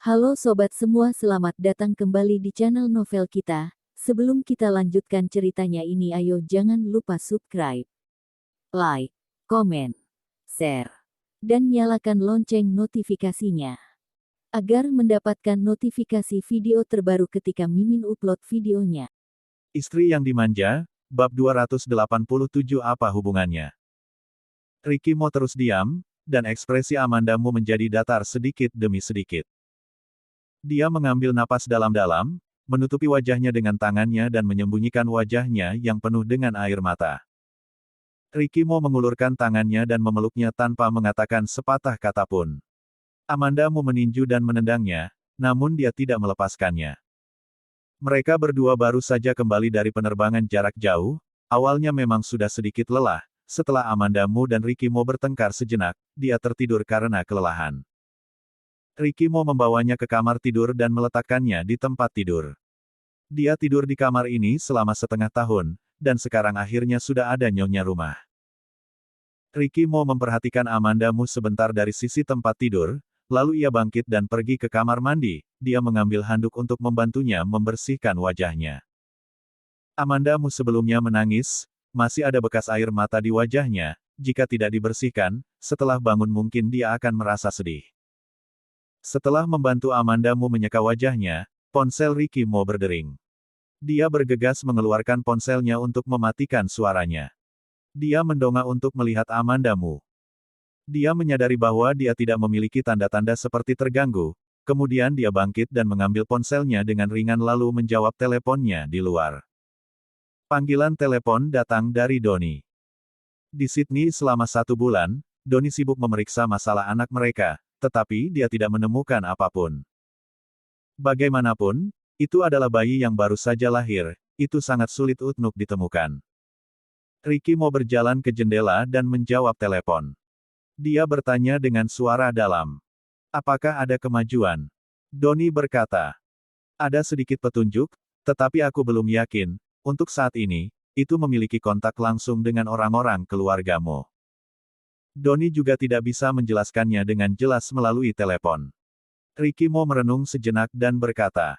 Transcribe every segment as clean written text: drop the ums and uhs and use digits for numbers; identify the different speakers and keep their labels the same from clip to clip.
Speaker 1: Halo sobat semua, selamat datang kembali di channel novel kita. Sebelum kita lanjutkan ceritanya ini, ayo jangan lupa subscribe, like, komen, share, dan nyalakan lonceng notifikasinya agar mendapatkan notifikasi video terbaru ketika Mimin upload videonya.
Speaker 2: Istri yang dimanja, bab 287 apa hubungannya? Ricky mau terus diam, dan ekspresi Amandamu menjadi datar sedikit demi sedikit. Dia mengambil napas dalam-dalam, menutupi wajahnya dengan tangannya dan menyembunyikan wajahnya yang penuh dengan air mata. Ricky mau mengulurkan tangannya dan memeluknya tanpa mengatakan sepatah kata pun. Amandamu meninju dan menendangnya, namun dia tidak melepaskannya. Mereka berdua baru saja kembali dari penerbangan jarak jauh, awalnya memang sudah sedikit lelah, setelah Amandamu dan Ricky mau bertengkar sejenak, dia tertidur karena kelelahan. Ricky mau membawanya ke kamar tidur dan meletakkannya di tempat tidur. Dia tidur di kamar ini selama setengah tahun, dan sekarang akhirnya sudah ada nyonya rumah. Ricky mau memperhatikan Amandamu sebentar dari sisi tempat tidur, lalu ia bangkit dan pergi ke kamar mandi. Dia mengambil handuk untuk membantunya membersihkan wajahnya. Amandamu sebelumnya menangis, masih ada bekas air mata di wajahnya. Jika tidak dibersihkan, setelah bangun mungkin dia akan merasa sedih. Setelah membantu Amandamu menyeka wajahnya, ponsel Ricky mau berdering. Dia bergegas mengeluarkan ponselnya untuk mematikan suaranya. Dia mendongak untuk melihat Amandamu. Dia menyadari bahwa dia tidak memiliki tanda-tanda seperti terganggu, kemudian dia bangkit dan mengambil ponselnya dengan ringan lalu menjawab teleponnya di luar. Panggilan telepon datang dari Donnie. Di Sydney selama 1 bulan, Donnie sibuk memeriksa masalah anak mereka, tetapi dia tidak menemukan apapun. Bagaimanapun, itu adalah bayi yang baru saja lahir, itu sangat sulit untuk ditemukan. Ricky mau berjalan ke jendela dan menjawab telepon. Dia bertanya dengan suara dalam. Apakah ada kemajuan? Donnie berkata. Ada sedikit petunjuk, tetapi aku belum yakin, untuk saat ini, itu memiliki kontak langsung dengan orang-orang keluargamu. Donnie juga tidak bisa menjelaskannya dengan jelas melalui telepon. Ricky mau merenung sejenak dan berkata,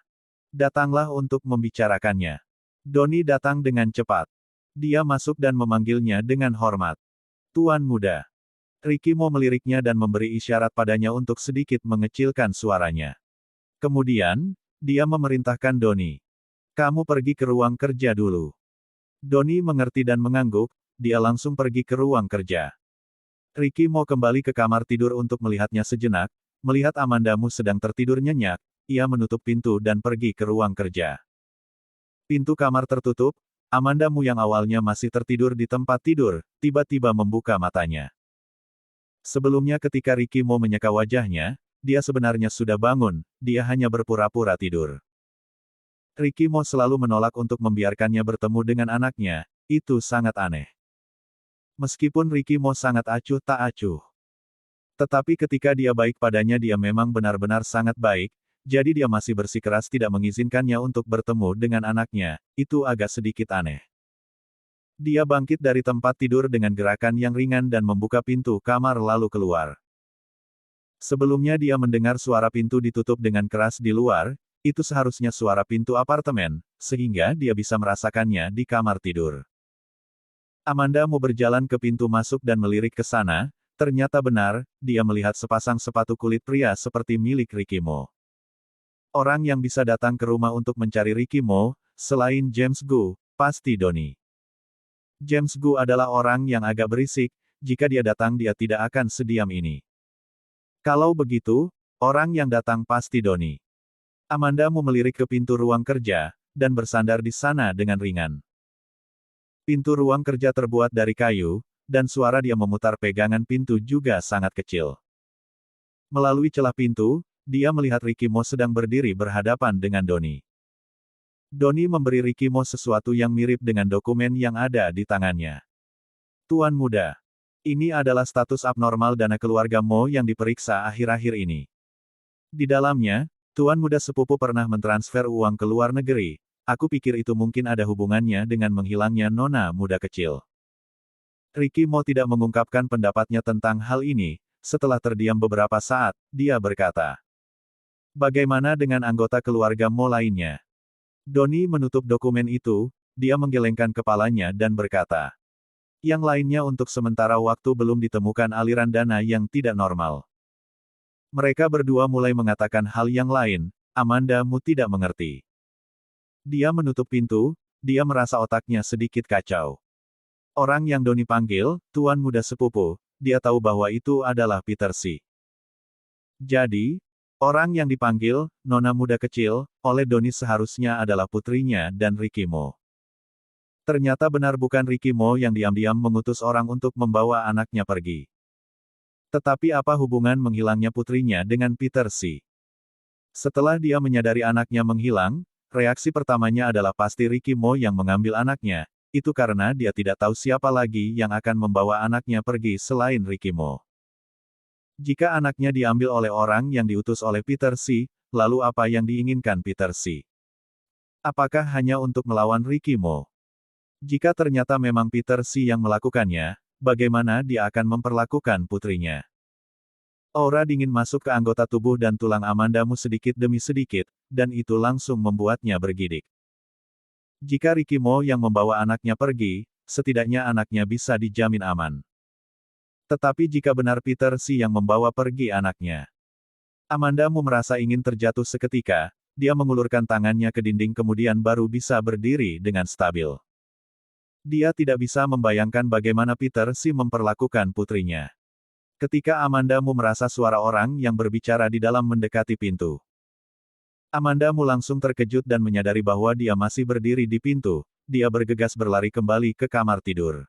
Speaker 2: datanglah untuk membicarakannya. Donnie datang dengan cepat. Dia masuk dan memanggilnya dengan hormat. Tuan muda. Ricky mau meliriknya dan memberi isyarat padanya untuk sedikit mengecilkan suaranya. Kemudian, dia memerintahkan Donnie. Kamu pergi ke ruang kerja dulu. Donnie mengerti dan mengangguk, dia langsung pergi ke ruang kerja. Ricky mau kembali ke kamar tidur untuk melihatnya sejenak, melihat Amandamu sedang tertidur nyenyak, ia menutup pintu dan pergi ke ruang kerja. Pintu kamar tertutup, Amandamu yang awalnya masih tertidur di tempat tidur, tiba-tiba membuka matanya. Sebelumnya ketika Ricky mau menyeka wajahnya, dia sebenarnya sudah bangun, dia hanya berpura-pura tidur. Ricky mau selalu menolak untuk membiarkannya bertemu dengan anaknya, itu sangat aneh. Meskipun Ricky mau sangat acuh tak acuh. Tetapi ketika dia baik padanya dia memang benar-benar sangat baik, jadi dia masih bersikeras tidak mengizinkannya untuk bertemu dengan anaknya, itu agak sedikit aneh. Dia bangkit dari tempat tidur dengan gerakan yang ringan dan membuka pintu kamar lalu keluar. Sebelumnya dia mendengar suara pintu ditutup dengan keras di luar, itu seharusnya suara pintu apartemen, sehingga dia bisa merasakannya di kamar tidur. Amandamu berjalan ke pintu masuk dan melirik ke sana, ternyata benar, dia melihat sepasang sepatu kulit pria seperti milik Ricky Mo. Orang yang bisa datang ke rumah untuk mencari Ricky Mo, selain James Gu, pasti Donnie. James Gu adalah orang yang agak berisik, jika dia datang dia tidak akan sediam ini. Kalau begitu, orang yang datang pasti Donnie. Amandamu melirik ke pintu ruang kerja, dan bersandar di sana dengan ringan. Pintu ruang kerja terbuat dari kayu, dan suara dia memutar pegangan pintu juga sangat kecil. Melalui celah pintu, dia melihat Ricky Mo sedang berdiri berhadapan dengan Donnie. Donnie memberi Ricky Mo sesuatu yang mirip dengan dokumen yang ada di tangannya. Tuan muda. Ini adalah status abnormal dana keluarga Mo yang diperiksa akhir-akhir ini. Di dalamnya, Tuan muda sepupu pernah mentransfer uang ke luar negeri. Aku pikir itu mungkin ada hubungannya dengan menghilangnya nona muda kecil. Ricky Mo tidak mengungkapkan pendapatnya tentang hal ini, setelah terdiam beberapa saat, dia berkata. Bagaimana dengan anggota keluarga Mo lainnya? Doni menutup dokumen itu, dia menggelengkan kepalanya dan berkata, yang lainnya untuk sementara waktu belum ditemukan aliran dana yang tidak normal. Mereka berdua mulai mengatakan hal yang lain, Amandamu tidak mengerti. Dia menutup pintu, dia merasa otaknya sedikit kacau. Orang yang Doni panggil, Tuan Muda Sepupu, dia tahu bahwa itu adalah Peter Si. Jadi, orang yang dipanggil, Nona Muda Kecil, oleh Doni seharusnya adalah putrinya dan Ricky Mo. Ternyata benar bukan Ricky Mo yang diam-diam mengutus orang untuk membawa anaknya pergi. Tetapi apa hubungan menghilangnya putrinya dengan Peter Si? Setelah dia menyadari anaknya menghilang, reaksi pertamanya adalah pasti Ricky Mo yang mengambil anaknya, itu karena dia tidak tahu siapa lagi yang akan membawa anaknya pergi selain Ricky Mo. Jika anaknya diambil oleh orang yang diutus oleh Peter Si, lalu apa yang diinginkan Peter Si? Apakah hanya untuk melawan Ricky Mo? Jika ternyata memang Peter Si yang melakukannya, bagaimana dia akan memperlakukan putrinya? Aura dingin masuk ke anggota tubuh dan tulang Amandamu sedikit demi sedikit, dan itu langsung membuatnya bergidik. Jika Ricky Mo yang membawa anaknya pergi, setidaknya anaknya bisa dijamin aman. Tetapi jika benar Peter Si yang membawa pergi anaknya, Amandamu merasa ingin terjatuh seketika, dia mengulurkan tangannya ke dinding kemudian baru bisa berdiri dengan stabil. Dia tidak bisa membayangkan bagaimana Peter Si memperlakukan putrinya. Ketika Amandamu merasa suara orang yang berbicara di dalam mendekati pintu, Amandamu langsung terkejut dan menyadari bahwa dia masih berdiri di pintu, dia bergegas berlari kembali ke kamar tidur.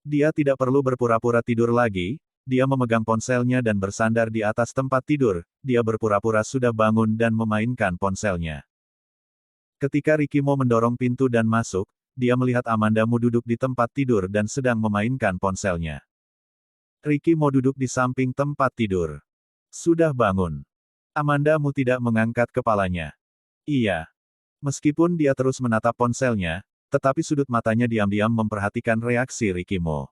Speaker 2: Dia tidak perlu berpura-pura tidur lagi, dia memegang ponselnya dan bersandar di atas tempat tidur, dia berpura-pura sudah bangun dan memainkan ponselnya. Ketika Ricky Mo mendorong pintu dan masuk, dia melihat Amandamu duduk di tempat tidur dan sedang memainkan ponselnya. Ricky Mo duduk di samping tempat tidur. Sudah bangun. Amandamu tidak mengangkat kepalanya. Iya. Meskipun dia terus menatap ponselnya, tetapi sudut matanya diam-diam memperhatikan reaksi Ricky Mo.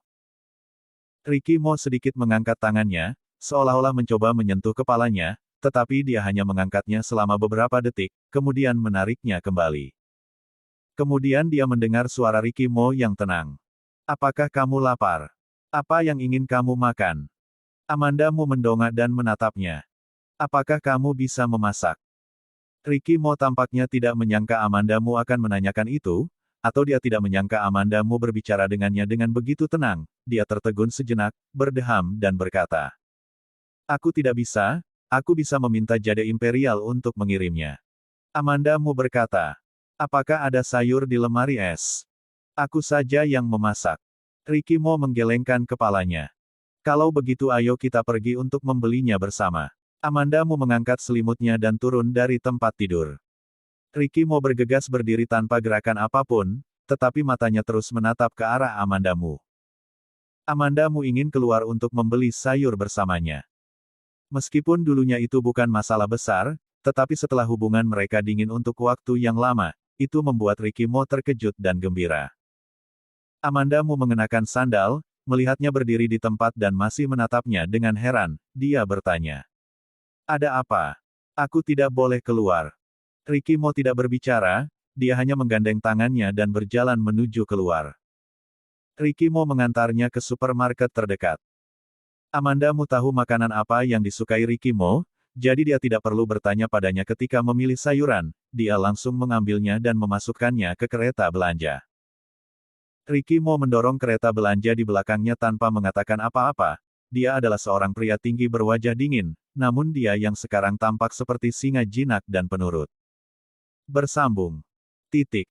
Speaker 2: Ricky Mo sedikit mengangkat tangannya, seolah-olah mencoba menyentuh kepalanya, tetapi dia hanya mengangkatnya selama beberapa detik, kemudian menariknya kembali. Kemudian dia mendengar suara Ricky Mo yang tenang. Apakah kamu lapar? Apa yang ingin kamu makan? Amandamu mendongak dan menatapnya. Apakah kamu bisa memasak? Ricky Mo tampaknya tidak menyangka Amandamu akan menanyakan itu, atau dia tidak menyangka Amandamu berbicara dengannya dengan begitu tenang. Dia tertegun sejenak, berdeham dan berkata, aku tidak bisa, aku bisa meminta jade imperial untuk mengirimnya. Amandamu berkata, apakah ada sayur di lemari es? Aku saja yang memasak. Ricky Mo menggelengkan kepalanya. Kalau begitu ayo kita pergi untuk membelinya bersama. Amandamu mengangkat selimutnya dan turun dari tempat tidur. Ricky Mo bergegas berdiri tanpa gerakan apapun, tetapi matanya terus menatap ke arah Amandamu. Amandamu ingin keluar untuk membeli sayur bersamanya. Meskipun dulunya itu bukan masalah besar, tetapi setelah hubungan mereka dingin untuk waktu yang lama, itu membuat Ricky Mo terkejut dan gembira. Amandamu mengenakan sandal, melihatnya berdiri di tempat dan masih menatapnya dengan heran, dia bertanya. Ada apa? Aku tidak boleh keluar. Ricky Mo tidak berbicara, dia hanya menggandeng tangannya dan berjalan menuju keluar. Ricky Mo mengantarnya ke supermarket terdekat. Amandamu tahu makanan apa yang disukai Ricky Mo, jadi dia tidak perlu bertanya padanya ketika memilih sayuran, dia langsung mengambilnya dan memasukkannya ke kereta belanja. Ricky Mo mendorong kereta belanja di belakangnya tanpa mengatakan apa-apa. Dia adalah seorang pria tinggi berwajah dingin, namun dia yang sekarang tampak seperti singa jinak dan penurut. Bersambung. Titik.